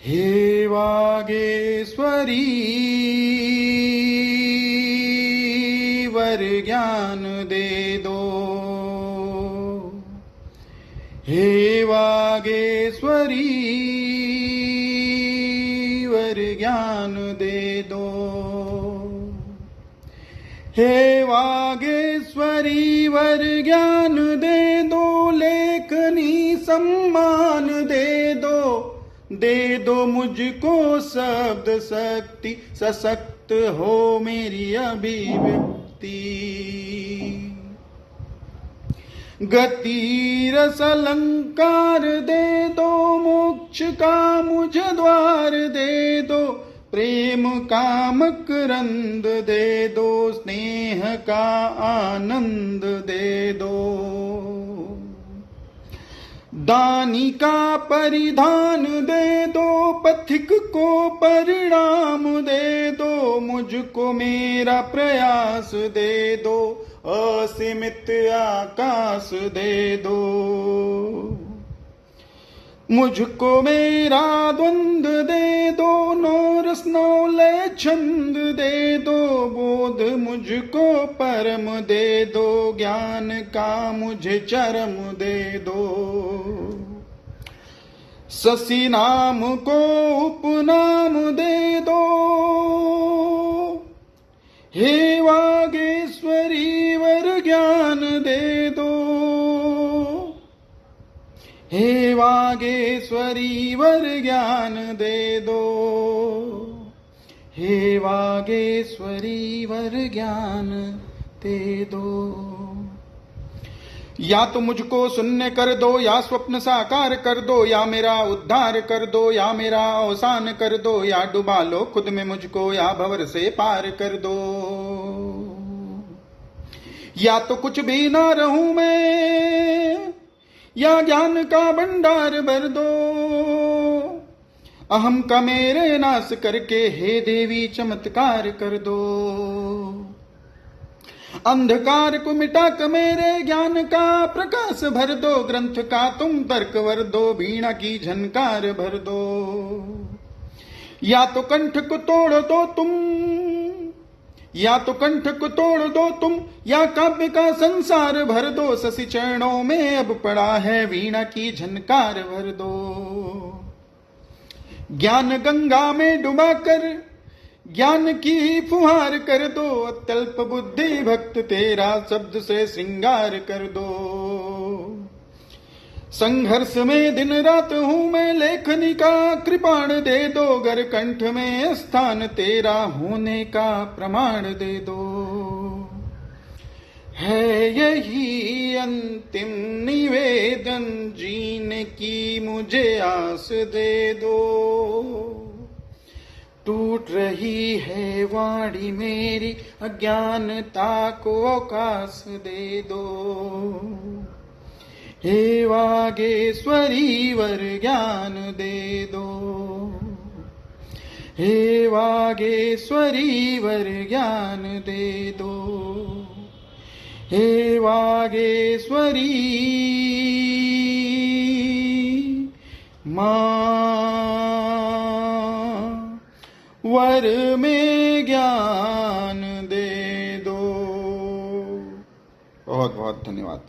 हे वागेश्वरी वर ज्ञान दे दो, हे वागेश्वरी वर ज्ञान दे दो, हे वागेश्वरी वर ज्ञान दे दो, लेखनी सम्मान दे दो मुझको शब्द शक्ति, सशक्त हो मेरी अभिव्यक्ति, गति रस अलंकार दे दो, मोक्ष का मुझे द्वार दे दो, प्रेम का मकरंद दे दो, स्नेह का आनंद दे दो, दानी का परिधान दे दो, पथिक को परिणाम दे दो, मुझको मेरा प्रयास दे दो, असीमित आकाश दे दो, मुझको मेरा द्वंद दे दो, नो रस नो लय छंद दे दो, बोध मुझको परम दे दो, ज्ञान का मुझे चरम दे दो, शशि नाम को उपनाम दे दो, हे वागेश्वरी वर ज्ञान दे दो, हे वागेश्वरी वर ज्ञान दे दो, हे वागेश्वरी वर ज्ञान दे दो। या तो मुझको शून्य कर दो, या स्वप्न साकार कर दो, या मेरा उद्धार कर दो, या मेरा अवसान कर दो, या डुबा लो खुद में मुझको, या भंवर से पार कर दो, या तो कुछ भी ना रहूं मैं, या ज्ञान का भंडार भर दो, अहम का मेरे नाश करके हे देवी चमत्कार कर दो, अंधकार को मिटा कर मेरे ज्ञान का प्रकाश भर दो, ग्रंथ का तुम तर्क वर दो, वीणा की झनकार भर दो, या तो कंठ को तोड़ दो तुम, या तो कंठ को तोड़ दो तुम, या काव्य का संसार भर दो, शशि चरणों में अब पड़ा है वीणा की झनकार भर दो, ज्ञान गंगा में डुबाकर ज्ञान की फुहार कर दो, अत्यल्प बुद्धि भक्त तेरा शब्द से श्रृंगार कर दो, संघर्ष में दिन रात हूं मैं, लेखनी का कृपाण दे दो, गर कंठ में स्थान तेरा होने का प्रमाण दे दो, है यही अंतिम निवेदन, जीने की मुझे आस दे दो, टूट रही है वाणी मेरी, अज्ञानता को अवकाश दे दो, हे वागेश्वरी वर ज्ञान दे दो, हे वागेश्वरी वर ज्ञान दे दो, हे वागेश्वरी मां वर में ज्ञान दे दो। बहुत बहुत धन्यवाद।